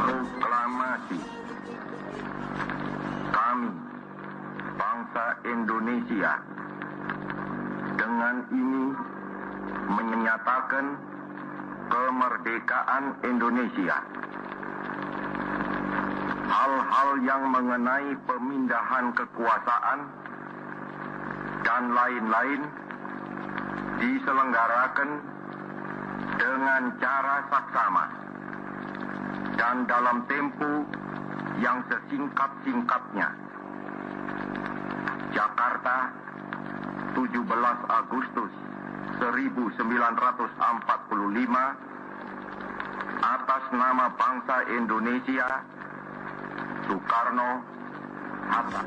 Proklamasi. Kami, bangsa Indonesia, dengan ini menyatakan kemerdekaan Indonesia. Hal-hal yang mengenai pemindahan kekuasaan dan lain-lain diselenggarakan dengan cara saksama dan dalam tempo yang sesingkat-singkatnya. Jakarta, 17 Agustus 1945, atas nama bangsa Indonesia, Soekarno Hatta.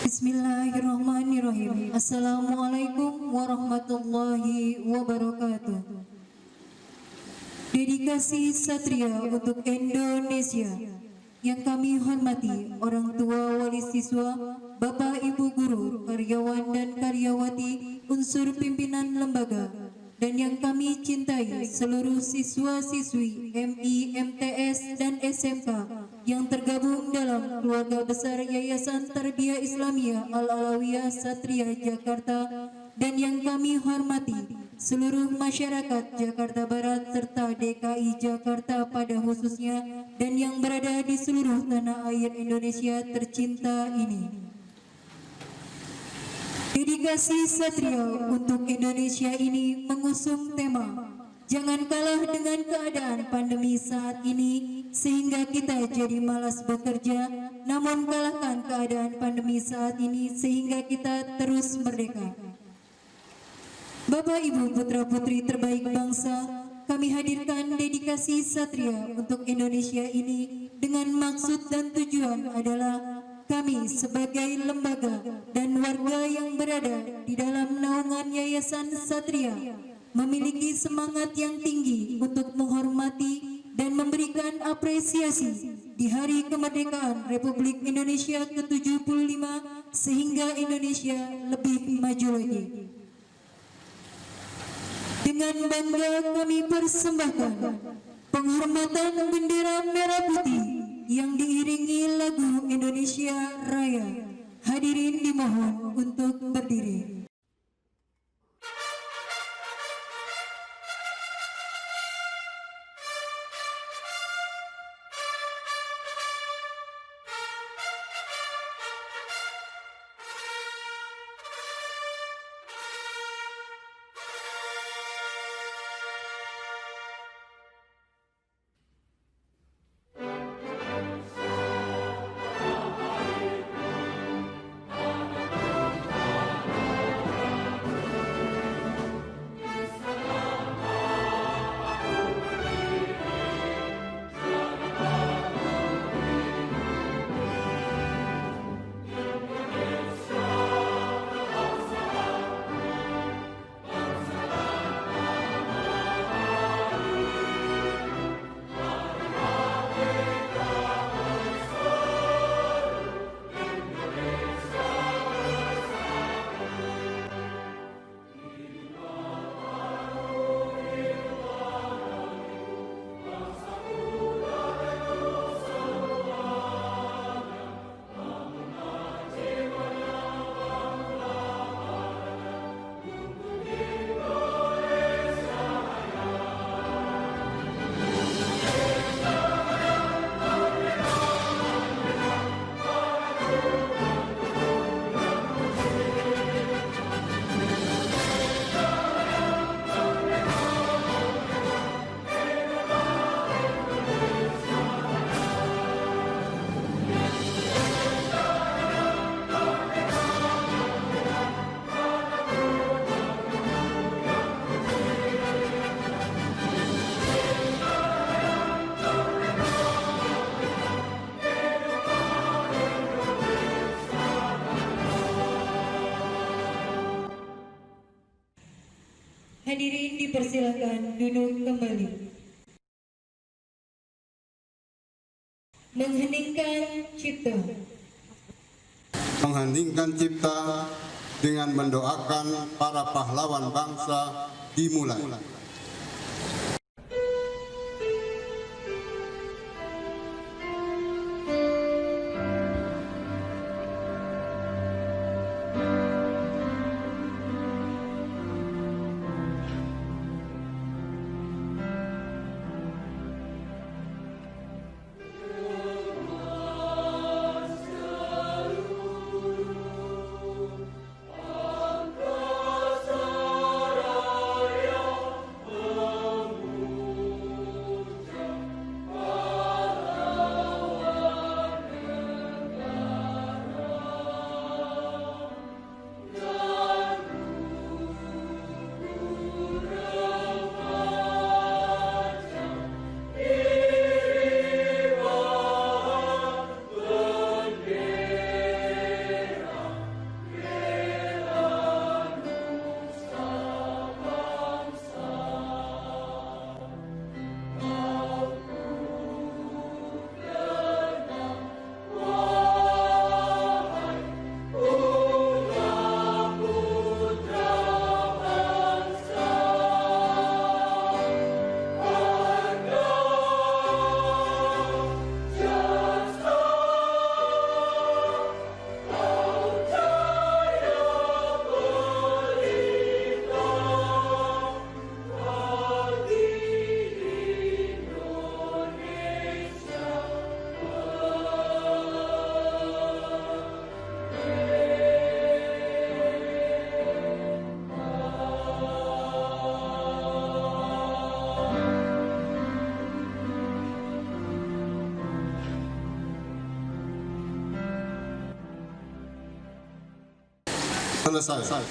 Bismillahirrahmanirrahim. Assalamualaikum warahmatullahi wabarakatuh. Dedikasi Satria untuk Indonesia. Yang kami hormati orang tua wali siswa, Bapak Ibu guru, karyawan dan karyawati, unsur pimpinan lembaga, dan yang kami cintai seluruh siswa-siswi MI, MTS, dan SMK yang tergabung dalam keluarga besar Yayasan Tarbiyah Islamiyah Al-Alawiyah Satria Jakarta, dan yang kami hormati seluruh masyarakat Jakarta Barat serta DKI Jakarta pada khususnya, dan yang berada di seluruh tanah air Indonesia tercinta ini. Dedikasi Satria untuk Indonesia ini mengusung tema "Jangan kalah dengan keadaan pandemi saat ini sehingga kita jadi malas bekerja, namun kalahkan keadaan pandemi saat ini sehingga kita terus merdeka." Bapak Ibu putra-putri terbaik bangsa, kami hadirkan dedikasi Satria untuk Indonesia ini dengan maksud dan tujuan adalah kami sebagai lembaga dan warga yang berada di dalam naungan Yayasan Satria memiliki semangat yang tinggi untuk menghormati dan memberikan apresiasi di Hari Kemerdekaan Republik Indonesia ke-75 sehingga Indonesia lebih maju lagi. Dengan bangga kami persembahkan penghormatan bendera merah putih yang diiringi lagu Indonesia Raya. Hadirin dimohon untuk berdiri. Hadirin dipersilakan duduk kembali. Mengheningkan cipta. Mengheningkan cipta dengan mendoakan para pahlawan bangsa dimulai. Selesai.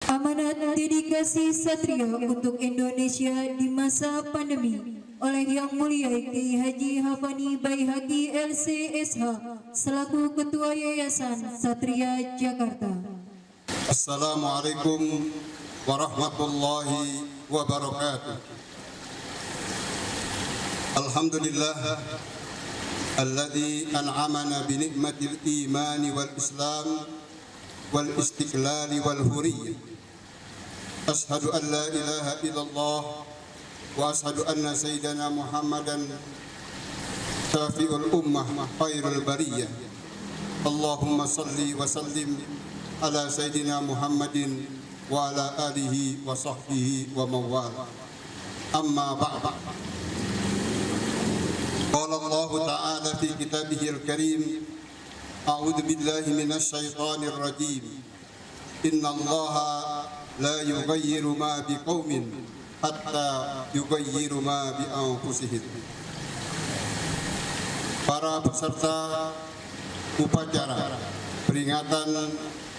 Amanat dedikasi Satria untuk Indonesia di masa pandemi oleh Yang Mulia Kiai Haji Hafani Baihaqi LCSH selaku Ketua Yayasan Satria Jakarta. Assalamualaikum warahmatullahi wabarakatuh. Alhamdulillah alladzi an'amana bi ni'matil iman wal islam wal istiqlal wal hurriyyah. Ashhadu an la ilaha illallah wa ashhadu anna sayyidana Muhammadan syafi'ul ummah khairul bariyah. Allahumma salli wa sallim ala sayyidina Muhammadin wa ala alihi wa sahbihi wa mawala. Amma ba'd. Qala Allah Ta'ala fi kitabihil karim, a'udzu billahi minasy syaithanir rajim. Inna Allaha la yughayyiru ma biqaumin hatta yughayyiru ma bi anfusihim. Para peserta upacara peringatan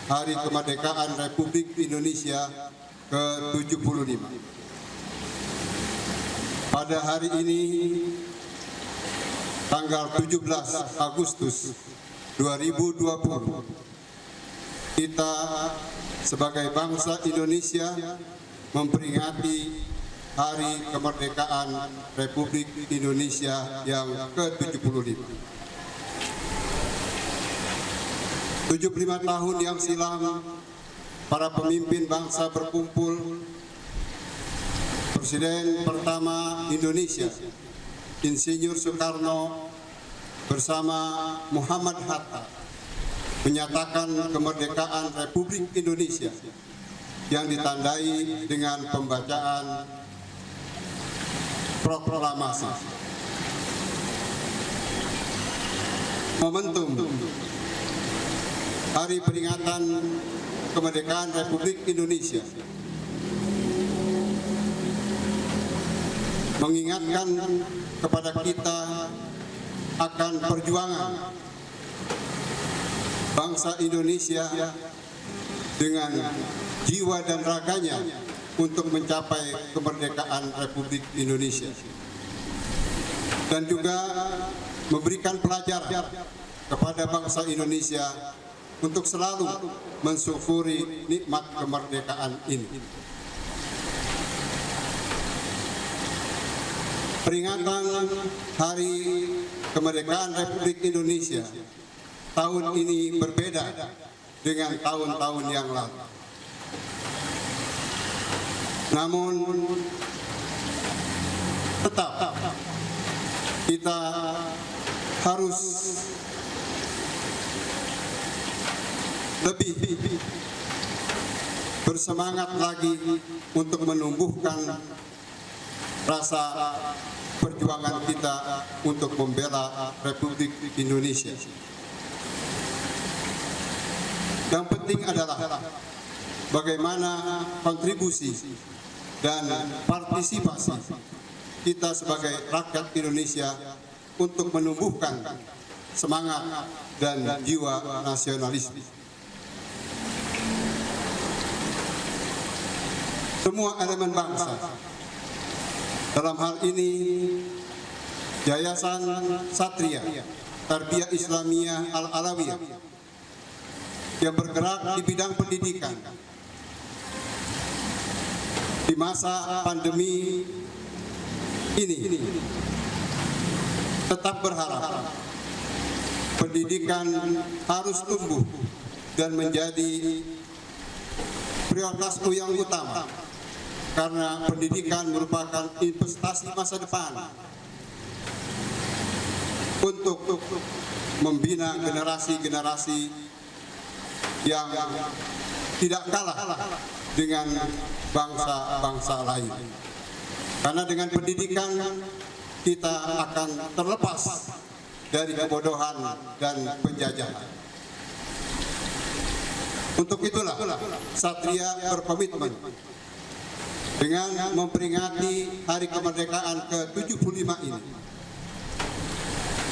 Hari Kemerdekaan Republik Indonesia ke-75. Pada hari ini tanggal 17 Agustus 2020, kita sebagai bangsa Indonesia memperingati Hari Kemerdekaan Republik Indonesia yang ke-75. 75 tahun yang silam, para pemimpin bangsa berkumpul. Presiden pertama Indonesia, Insinyur Soekarno bersama Muhammad Hatta menyatakan kemerdekaan Republik Indonesia yang ditandai dengan pembacaan proklamasi. Momentum Hari peringatan kemerdekaan Republik Indonesia mengingatkan kepada kita akan perjuangan bangsa Indonesia dengan jiwa dan raganya untuk mencapai kemerdekaan Republik Indonesia, dan juga memberikan pelajaran kepada bangsa Indonesia untuk selalu mensyukuri nikmat kemerdekaan ini. Peringatan Hari Kemerdekaan Republik Indonesia tahun ini berbeda dengan tahun-tahun yang lalu. Namun tetap kita harus lebih bersemangat lagi untuk menumbuhkan rasa perjuangan kita untuk membela Republik Indonesia. Yang penting adalah bagaimana kontribusi dan partisipasi kita sebagai rakyat Indonesia untuk menumbuhkan semangat dan jiwa nasionalisme. Semua elemen bangsa, dalam hal ini Yayasan Satria Tarbiyah Islamiyah Al-Alawiyah yang bergerak di bidang pendidikan di masa pandemi ini tetap berharap pendidikan harus tumbuh dan menjadi prioritas yang utama, karena pendidikan merupakan investasi masa depan untuk membina generasi-generasi yang tidak kalah dengan bangsa-bangsa lain. Karena dengan pendidikan kita akan terlepas dari kebodohan dan penjajahan. Untuk itulah Satria berkomitmen dengan memperingati Hari Kemerdekaan ke-75 ini.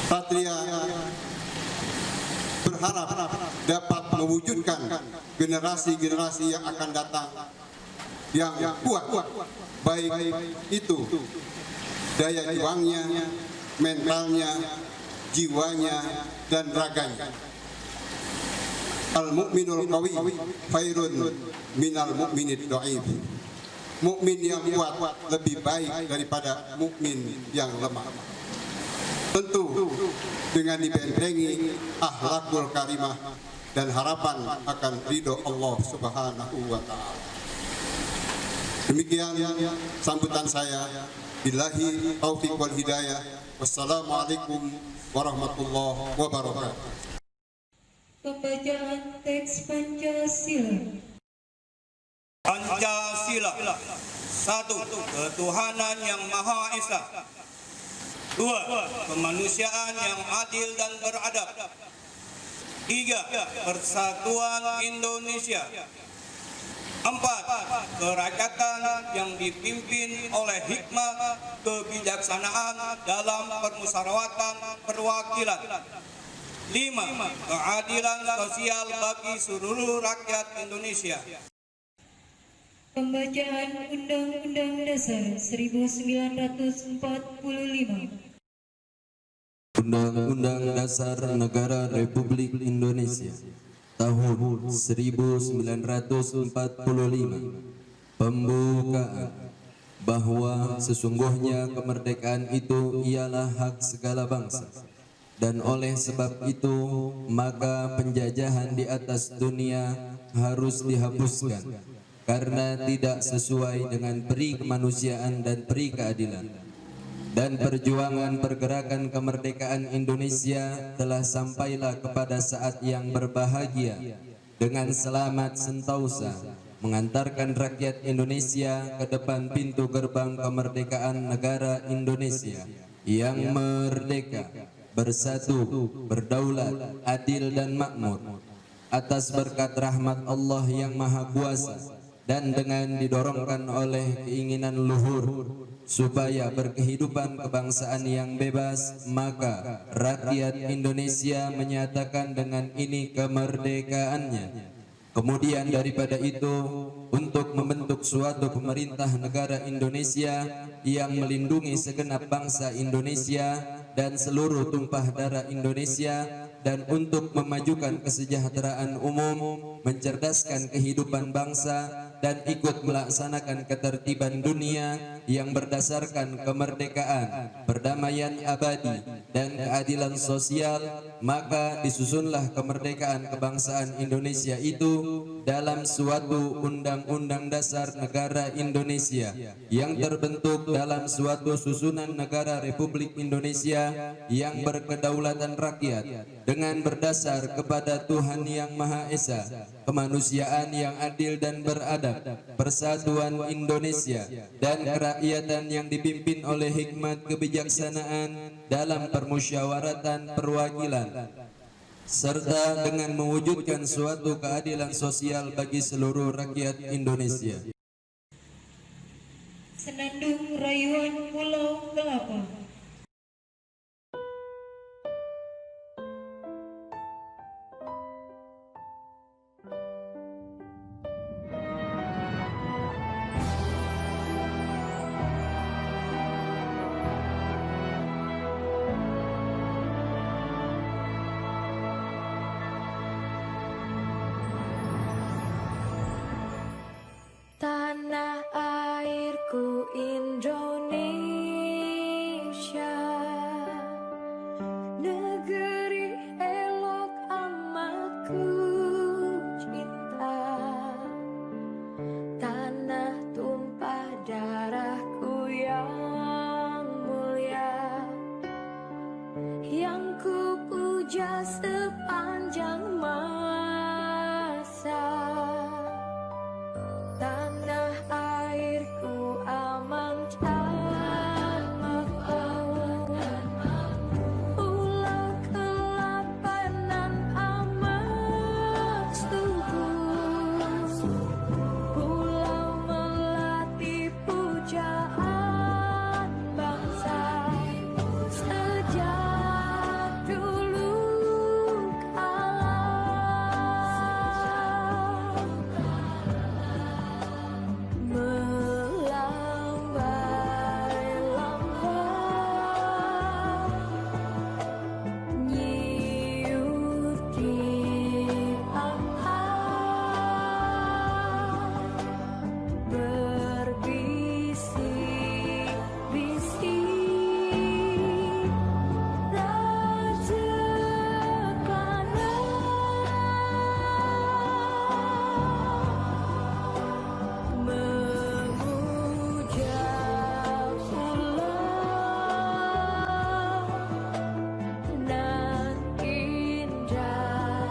Satria berharap dapat mewujudkan generasi-generasi yang akan datang yang kuat, baik itu daya juangnya, mentalnya, jiwanya, dan raganya. Al-mu'minul qawi khairun minal mu'minid dhaif. Mukmin yang kuat lebih baik daripada mukmin yang lemah. Tentu dengan dibentengi akhlakul karimah dan harapan akan ridho Allah Subhanahu wa taala. Demikian sambutan saya. Billahi taufiq wal hidayah. Wassalamualaikum warahmatullahi wabarakatuh. Pembacaan teks Pancasila. Pancasila. 1. Ketuhanan yang Maha Esa. 2. Kemanusiaan yang adil dan beradab. 3. Persatuan Indonesia. 4. Kerakyatan yang dipimpin oleh hikmah kebijaksanaan dalam permusyawaratan perwakilan. 5. Keadilan sosial bagi seluruh rakyat Indonesia. Pembacaan Undang-Undang Dasar 1945. Undang-Undang Dasar Negara Republik Indonesia tahun 1945. Pembukaan bahwa sesungguhnya kemerdekaan itu ialah hak segala bangsa, dan oleh sebab itu maka penjajahan di atas dunia harus dihapuskan karena tidak sesuai dengan peri kemanusiaan dan peri keadilan. Dan perjuangan pergerakan kemerdekaan Indonesia telah sampailah kepada saat yang berbahagia dengan selamat sentausa mengantarkan rakyat Indonesia ke depan pintu gerbang kemerdekaan negara Indonesia yang merdeka, bersatu, berdaulat, adil dan makmur atas berkat rahmat Allah yang Maha Kuasa, dan dengan didorongkan oleh keinginan luhur supaya berkehidupan kebangsaan yang bebas, maka rakyat Indonesia menyatakan dengan ini kemerdekaannya. Kemudian daripada itu, untuk membentuk suatu pemerintah negara Indonesia yang melindungi segenap bangsa Indonesia dan seluruh tumpah darah Indonesia, dan untuk memajukan kesejahteraan umum, mencerdaskan kehidupan bangsa, dan ikut melaksanakan ketertiban dunia yang berdasarkan kemerdekaan, perdamaian abadi, dan keadilan sosial, maka disusunlah kemerdekaan kebangsaan Indonesia itu dalam suatu Undang-Undang Dasar Negara Indonesia yang terbentuk dalam suatu susunan negara Republik Indonesia yang berkedaulatan rakyat dengan berdasar kepada Tuhan Yang Maha Esa, kemanusiaan yang adil dan beradab, persatuan Indonesia, dan kerakyatan yang dipimpin oleh hikmat kebijaksanaan dalam permusyawaratan perwakilan, serta dengan mewujudkan suatu keadilan sosial bagi seluruh rakyat Indonesia. Senandung Rayuan Pulau Kelapa. Tanah airku Indonesia, negeri elok amat ku cinta. Tanah tumpah darahku yang mulia, yang ku puja sepanjang masa. Tanah airku aman dan makmur, Pulau Kelapa nan amat subur, Pulau Melati pujaan bangsa sejak dulu kala. Melambai-lambai nyiut di angkasa, berbisik-bisik raja memuja pulau nan indah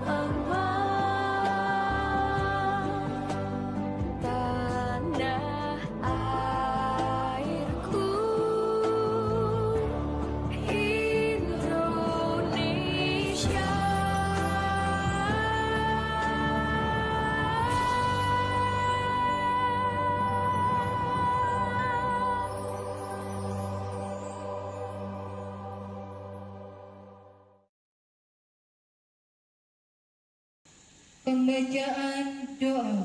emas, tanah airku Indonesia. Pembacaan doa.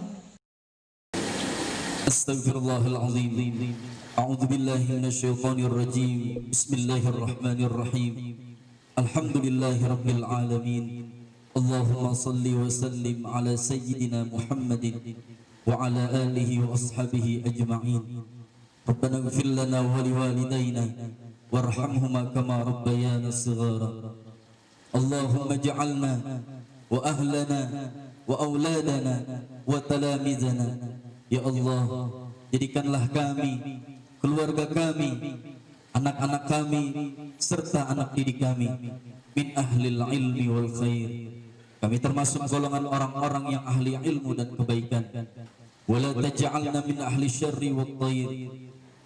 Astaghfirullahaladzim. A'udzu billahi minasyaitonir rajim. Bismillahirrahmanirrahim. Alhamdulillahirabbil alamin. Allahumma shalli wa sallim ala sayyidina Muhammadin wa ala alihi wa ashabihi ajma'in. Rabbana ighfir lana wa liwalidayna warhamhuma kama rabbayana shighara. Allahumma ij'alna wa ahlana wa auladana wa talamizana. Ya Allah, jadikanlah kami, keluarga kami, anak-anak kami, serta anak didik kami min ahlil ilmi wal khair. Kami termasuk golongan orang-orang yang ahli ilmu dan kebaikan. Wala taj'alna min ahli syarri wat thair.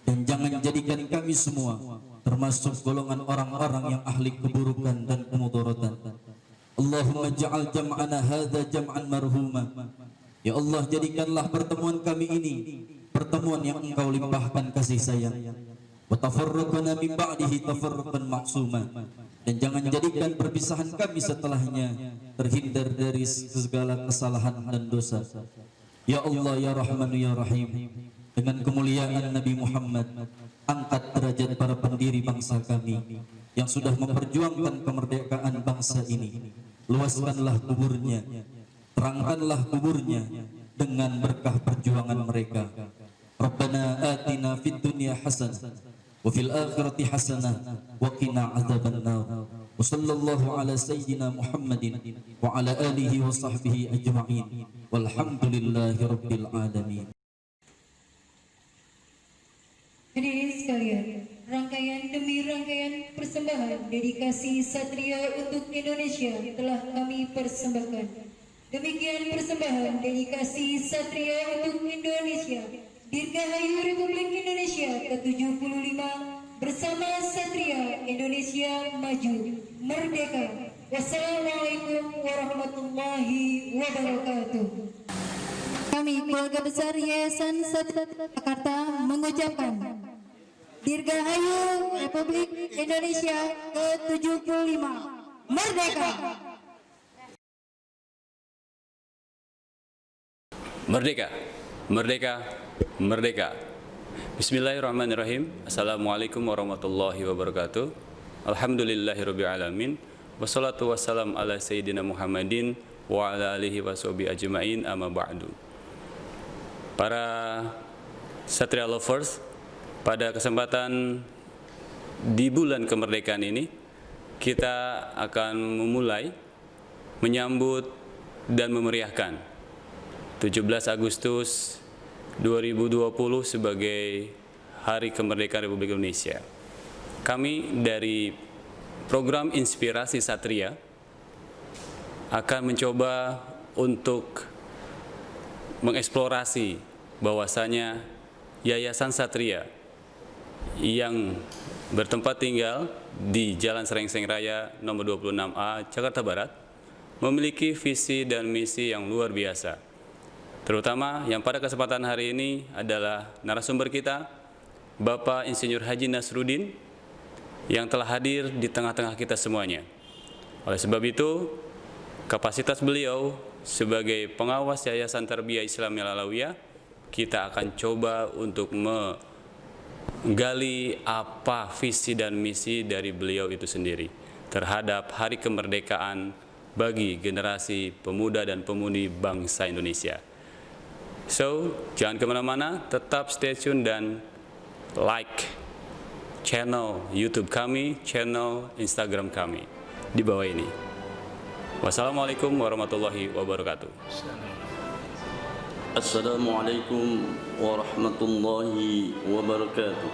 Dan jangan jadikan kami semua termasuk golongan orang-orang yang ahli keburukan dan kemudaratan. Allahumma ja'al jam'ana hadza jam'an marhuma. Ya Allah, jadikanlah pertemuan kami ini pertemuan yang Engkau limpahkan kasih sayang. Wa tafarraqana min ba'dihi tafarruqan ma'suma. Dan jangan jadikan perpisahan kami setelahnya terhindar dari segala kesalahan dan dosa. Ya Allah, ya Rahman, ya Rahim, dengan kemuliaan Nabi Muhammad, angkat derajat para pendiri bangsa kami, yang sudah memperjuangkan kemerdekaan bangsa ini. Luaskanlah kuburnya, terangkanlah kuburnya dengan berkah perjuangan mereka. Rabbana atina fid dunya hasanah wa fil akhirati hasanah wa qina adzabannar. Wa sallallahu ala sayyidina Muhammadin wa ala alihi wa sahbihi ajma'in. Walhamdulillahi rabbil alamin. Hadirin sekalian, rangkaian demi rangkaian persembahan dedikasi Satria untuk Indonesia telah kami persembahkan. Demikian persembahan dedikasi Satria untuk Indonesia, Dirgahayu Republik Indonesia ke-75 bersama Satria Indonesia Maju Merdeka. Wassalamualaikum warahmatullahi wabarakatuh. Kami keluarga besar Yayasan Satria Jakarta mengucapkan Dirgahayu Republik Indonesia ke-75 Merdeka. Merdeka, merdeka, merdeka. Bismillahirrahmanirrahim. Assalamualaikum warahmatullahi wabarakatuh. Alhamdulillahirabbil alamin. Wassalatu wassalam ala sayyidina Muhammadin wa ala alihi washabihi ajmain, amma ba'du. Para Satria lovers, pada kesempatan di bulan kemerdekaan ini kita akan memulai menyambut dan memeriahkan 17 Agustus 2020 sebagai Hari Kemerdekaan Republik Indonesia. Kami dari program Inspirasi Satria akan mencoba untuk mengeksplorasi bahwasanya Yayasan Satria yang bertempat tinggal di Jalan Serengseng Raya nomor 26A Jakarta Barat memiliki visi dan misi yang luar biasa. Terutama yang pada kesempatan hari ini adalah narasumber kita, Bapak Insinyur Haji Nasruddin, yang telah hadir di tengah-tengah kita semuanya. Oleh sebab itu, kapasitas beliau sebagai pengawas Yayasan Tarbiyah Islamiyah Alawiyah, kita akan coba untuk menggali apa visi dan misi dari beliau itu sendiri terhadap Hari Kemerdekaan bagi generasi pemuda dan pemudi bangsa Indonesia. So, jangan kemana-mana, tetap stay tune dan like channel YouTube kami, channel Instagram kami di bawah ini. Wassalamualaikum warahmatullahi wabarakatuh. Assalamualaikum warahmatullahi wabarakatuh.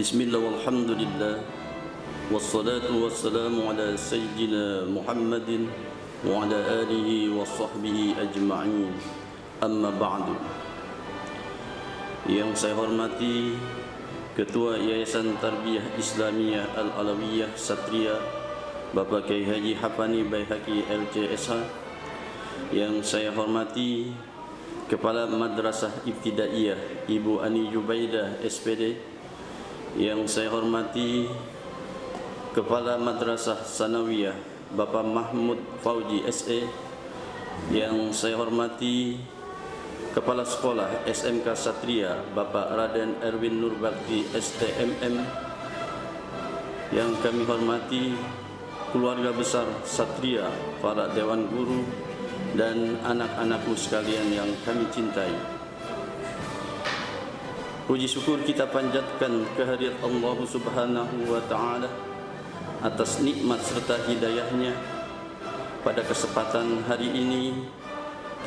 Bismillah walhamdulillah wassalatu wassalamu ala sayyidina Muhammadin wa ala alihi wa sahbihi ajma'in, amma ba'du. Yang saya hormati Ketua Yayasan Tarbiyah Islamiyah Al-Alawiyah Satria, Bapak Kiai Haji Hapani Baihaqi LCSH. Yang saya hormati Kepala Madrasah Ibtidaiyah Ibu Ani Jubaidah SPD. Yang saya hormati Kepala Madrasah Sanawiyah Bapak Mahmud Fauji SE. Yang saya hormati Kepala Sekolah SMK Satria Bapak Raden Erwin Nurbakti STMM. Yang kami hormati keluarga besar Satria, para dewan guru dan anak-anakku sekalian yang kami cintai. Puji syukur kita panjatkan kehadirat Allah Subhanahu wa Ta'ala atas nikmat serta hidayahnya. Pada kesempatan hari ini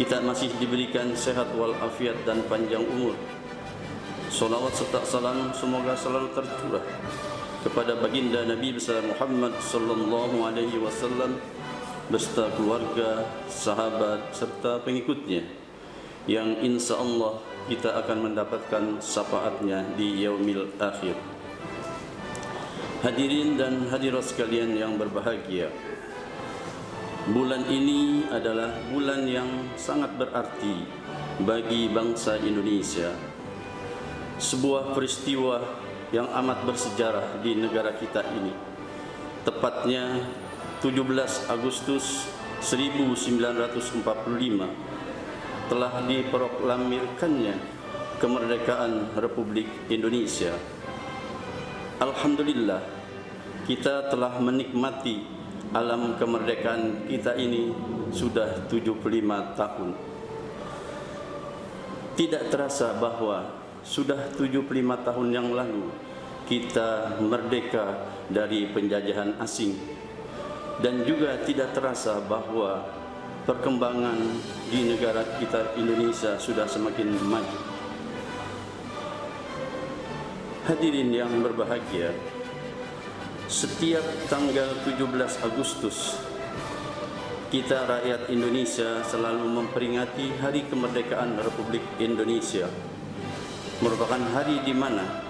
kita masih diberikan sehat walafiat dan panjang umur. Salawat serta salam semoga selalu tercurah kepada baginda Nabi besar Muhammad sallallahu alaihi wasallam beserta keluarga, sahabat serta pengikutnya yang insya Allah kita akan mendapatkan syafaatnya di yaumil akhir. Hadirin dan hadirat sekalian yang berbahagia, bulan ini adalah bulan yang sangat berarti bagi bangsa Indonesia. Sebuah peristiwa yang amat bersejarah di negara kita ini. Tepatnya 17 Agustus 1945 telah diproklamirkannya kemerdekaan Republik Indonesia. Alhamdulillah, kita telah menikmati alam kemerdekaan kita ini sudah 75 tahun. Tidak terasa bahwa sudah 75 tahun yang lalu kita merdeka dari penjajahan asing, dan juga tidak terasa bahwa perkembangan di negara kita Indonesia sudah semakin maju. Hadirin yang berbahagia, setiap tanggal 17 Agustus kita rakyat Indonesia selalu memperingati Hari Kemerdekaan Republik Indonesia. Merupakan hari di mana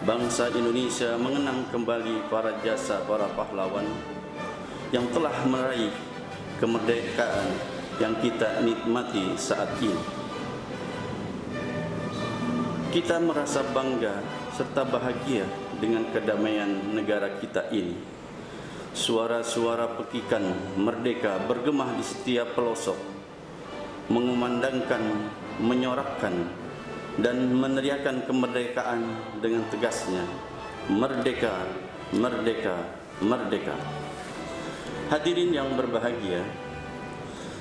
bangsa Indonesia mengenang kembali para jasa para pahlawan yang telah meraih kemerdekaan yang kita nikmati saat ini. Kita merasa bangga serta bahagia dengan kedamaian negara kita ini. Suara-suara pekikan merdeka bergema di setiap pelosok, mengumandangkan, menyorakkan, dan meneriakan kemerdekaan dengan tegasnya, merdeka, merdeka, merdeka. Hadirin yang berbahagia,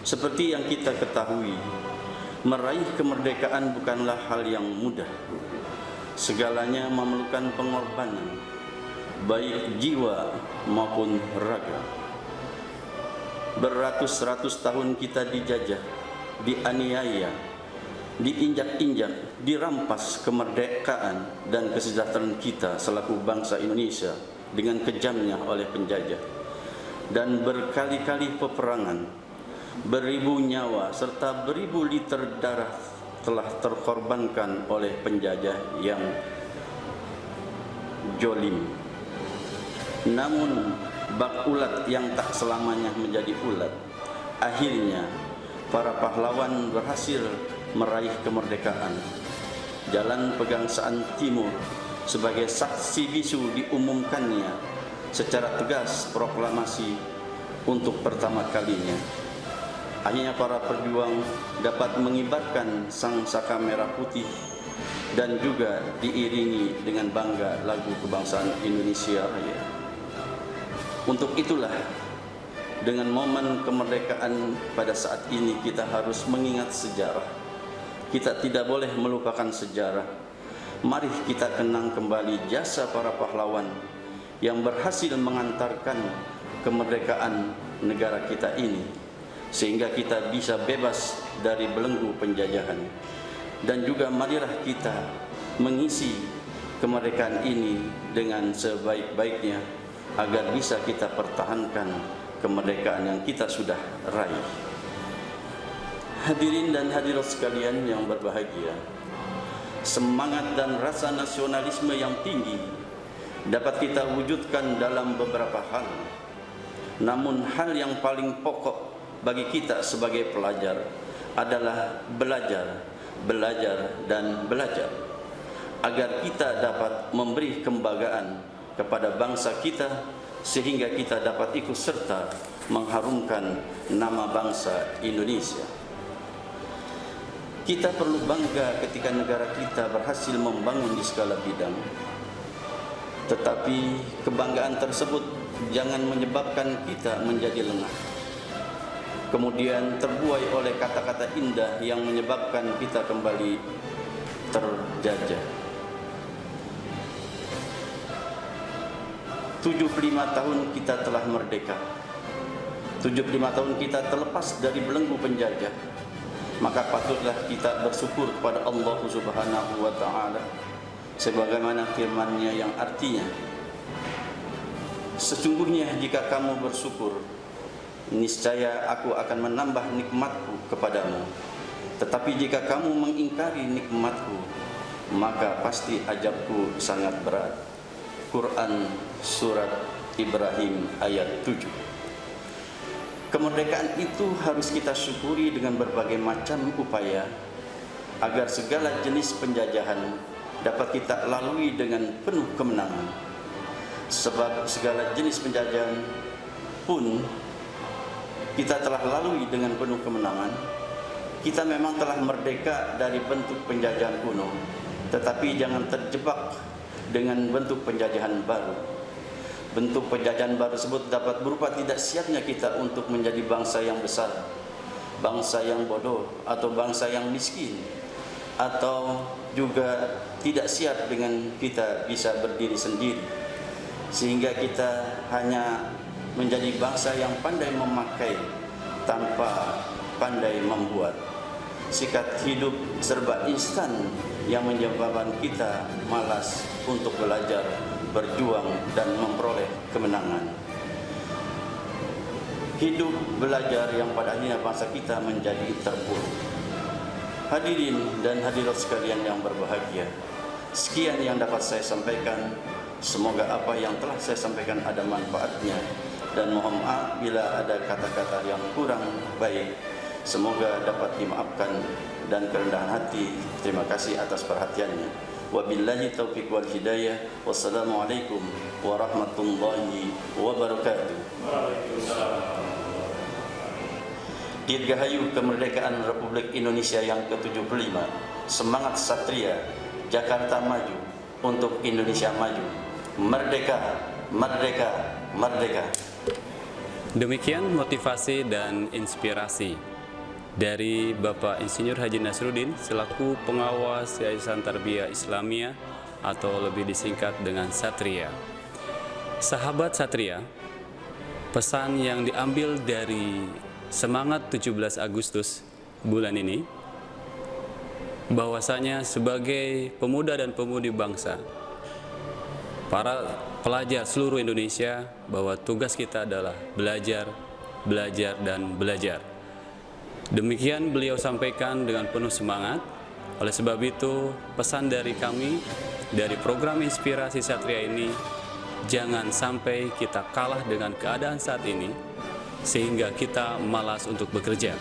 seperti yang kita ketahui, meraih kemerdekaan bukanlah hal yang mudah. Segalanya memerlukan pengorbanan, baik jiwa maupun raga. Beratus-ratus tahun kita dijajah, dianiaya, diinjak-injak, dirampas kemerdekaan dan kesejahteraan kita selaku bangsa Indonesia dengan kejamnya oleh penjajah. Dan berkali-kali peperangan, beribu nyawa serta beribu liter darah telah terkorbankan oleh penjajah yang jolim. Namun bak ulat yang tak selamanya menjadi ulat. Akhirnya para pahlawan berhasil meraih kemerdekaan. Jalan Pegangsaan Timur sebagai saksi bisu diumumkannya secara tegas proklamasi untuk pertama kalinya. Akhirnya para pejuang dapat mengibarkan sang saka merah putih dan juga diiringi dengan bangga lagu kebangsaan Indonesia Raya. Untuk itulah, dengan momen kemerdekaan pada saat ini kita harus mengingat sejarah. Kita tidak boleh melupakan sejarah. Mari kita kenang kembali jasa para pahlawan yang berhasil mengantarkan kemerdekaan negara kita ini, sehingga kita bisa bebas dari belenggu penjajahan. Dan juga marilah kita mengisi kemerdekaan ini dengan sebaik-baiknya agar bisa kita pertahankan kemerdekaan yang kita sudah raih. Hadirin dan hadirat sekalian yang berbahagia, semangat dan rasa nasionalisme yang tinggi dapat kita wujudkan dalam beberapa hal. Namun hal yang paling pokok bagi kita sebagai pelajar adalah belajar, belajar, dan belajar, agar kita dapat memberi kebanggaan kepada bangsa kita, sehingga kita dapat ikut serta mengharumkan nama bangsa Indonesia. Kita perlu bangga ketika negara kita berhasil membangun di segala bidang. Tetapi kebanggaan tersebut jangan menyebabkan kita menjadi lengah, kemudian terbuai oleh kata-kata indah yang menyebabkan kita kembali terjajah. 75 tahun kita telah merdeka. 75 tahun kita terlepas dari belenggu penjajah. Maka patutlah kita bersyukur kepada Allah Subhanahu wa taala sebagaimana firman-Nya yang artinya, sesungguhnya jika kamu bersyukur, niscaya aku akan menambah nikmatku kepadamu. Tetapi jika kamu mengingkari nikmatku, maka pasti azabku sangat berat. Quran Surat Ibrahim ayat 7. Kemerdekaan itu harus kita syukuri dengan berbagai macam upaya agar segala jenis penjajahan dapat kita lalui dengan penuh kemenangan. Sebab segala jenis penjajahan pun kita telah lalui dengan penuh kemenangan. Kita memang telah merdeka dari bentuk penjajahan kuno, tetapi jangan terjebak dengan bentuk penjajahan baru. Bentuk penjajahan baru tersebut dapat berupa tidak siapnya kita untuk menjadi bangsa yang besar, bangsa yang bodoh, atau bangsa yang miskin, atau juga tidak siap dengan kita bisa berdiri sendiri, sehingga kita hanya menjadi bangsa yang pandai memakai tanpa pandai membuat. Sikap hidup serba instan yang menyebabkan kita malas untuk belajar, berjuang, dan memperoleh kemenangan. Hidup belajar yang pada akhirnya bangsa kita menjadi terpuruk. Hadirin dan hadirat sekalian yang berbahagia, sekian yang dapat saya sampaikan. Semoga apa yang telah saya sampaikan ada manfaatnya, dan mohon maaf bila ada kata-kata yang kurang baik. Semoga dapat dimaafkan dan kerendahan hati. Terima kasih atas perhatiannya. Wabillahi taufiq wal hidayah. Wassalamualaikum warahmatullahi wabarakatuh. Dirgahayu kemerdekaan Republik Indonesia yang ke-75. Semangat Satria, Jakarta maju untuk Indonesia maju. Merdeka, merdeka, merdeka. Demikian motivasi dan inspirasi dari Bapak Insinyur Haji Nasruddin selaku pengawas Yayasan Tarbiyah Islamiyah atau lebih disingkat dengan Satria. Sahabat Satria, pesan yang diambil dari semangat 17 Agustus bulan ini bahwasanya sebagai pemuda dan pemudi bangsa, para pelajar seluruh Indonesia, bahwa tugas kita adalah belajar, belajar, dan belajar. Demikian beliau sampaikan dengan penuh semangat. Oleh sebab itu, pesan dari kami, dari program Inspirasi Satria ini, jangan sampai kita kalah dengan keadaan saat ini, sehingga kita malas untuk bekerja.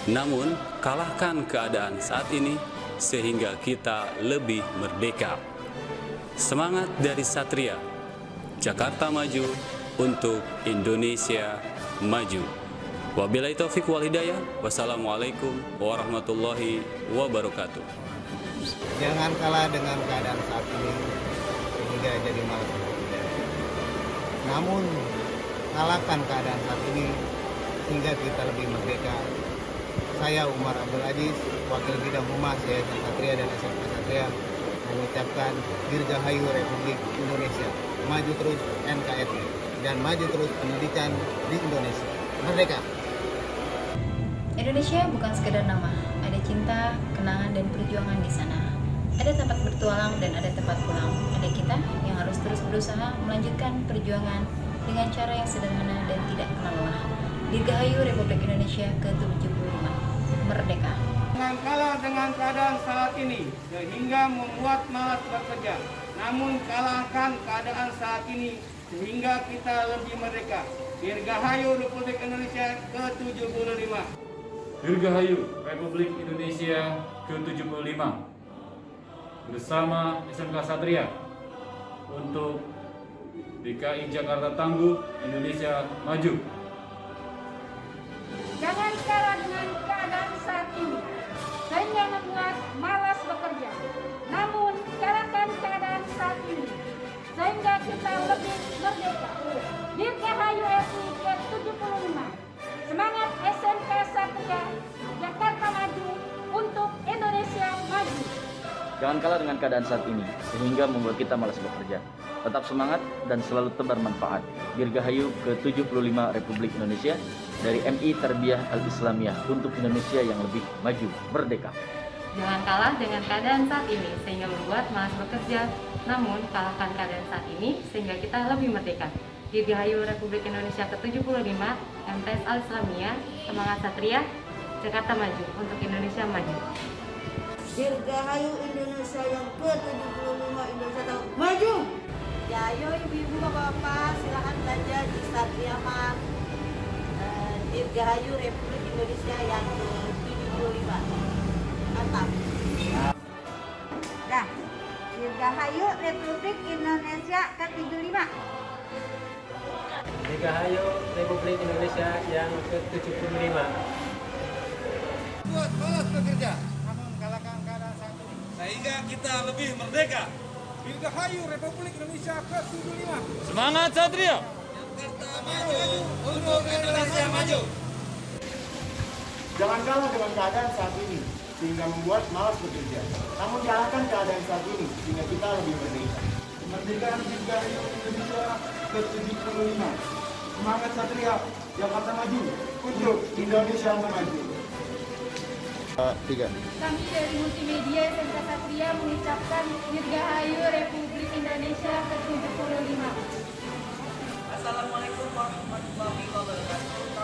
Namun, kalahkan keadaan saat ini, sehingga kita lebih merdeka. Semangat dari Satria, Jakarta maju untuk Indonesia maju. Wabillahi taufiq wal hidayah. Wassalamualaikum warahmatullahi wabarakatuh. Jangan kalah dengan keadaan saat ini sehingga jadi malas bekerja. Namun kalahkan keadaan saat ini sehingga kita lebih merdeka. Saya Umar Abdul Aziz, Wakil Bidang Humas Yayasan Satria dan SMK Satria, mengucapkan Dirgahayu Republik Indonesia, maju terus NKRI, dan maju terus pendidikan di Indonesia. Merdeka! Indonesia bukan sekedar nama, ada cinta, kenangan, dan perjuangan di sana. Ada tempat bertualang dan ada tempat pulang. Ada kita yang harus terus berusaha melanjutkan perjuangan dengan cara yang sederhana dan tidak kenal lelah. Dirgahayu Republik Indonesia ke-75. Merdeka! Jangan kalah dengan keadaan saat ini sehingga membuat malas bekerja. Namun kalahkan keadaan saat ini sehingga kita lebih merdeka. Dirgahayu Republik Indonesia ke-75. Dirgahayu Republik Indonesia ke-75 bersama SMK Satria untuk DKI Jakarta tangguh, Indonesia maju. Jangan kalah dengan keadaan saat ini sehingga membuat malas bekerja. Namun kalahkan keadaan saat ini sehingga kita lebih merdeka. Dirgahayu RI ke-75. Semangat SMK Satria, Jakarta maju untuk Indonesia maju. Jangan kalah dengan keadaan saat ini sehingga membuat kita malas bekerja. Tetap semangat dan selalu tebar manfaat. Dirgahayu ke-75 Republik Indonesia dari MI Tarbiyah Al-Islamiyah untuk Indonesia yang lebih maju, merdeka. Jangan kalah dengan keadaan saat ini sehingga membuat malas bekerja. Namun kalahkan keadaan saat ini sehingga kita lebih merdeka. Dirgahayu Republik Indonesia ke-75 MTS Al-Islamiyah, semangat Satria, Jakarta maju untuk Indonesia maju. Dirgahayu Indonesia yang ke-75 Indonesia maju. Ya, ayo ibu-ibu, bapak-bapak, silakan belajar di Satria Mah. Dirgahayu Republik Indonesia yang ke-75. Mantap. Dah. Dirgahayu Republik Indonesia ke-75. Dirgahayu Republik Indonesia yang ke-75. Buat malas bekerja, namun kalahkan keadaan saat ini sehingga kita lebih merdeka. Dirgahayu Republik Indonesia ke-75. Semangat Satria! Untuk Indonesia maju. Jangan kalah dengan keadaan saat ini sehingga membuat malas bekerja. Namun kalahkan keadaan saat ini sehingga kita lebih merdeka. Kemerdekaan Dirgahayu Indonesia ke-75. Semangat Satria, Jakarta maju untuk Indonesia maju. Kami dari Multimedia SMK Satria mengucapkan Dirgahayu Republik Indonesia ke-75. Assalamualaikum warahmatullahi wabarakatuh.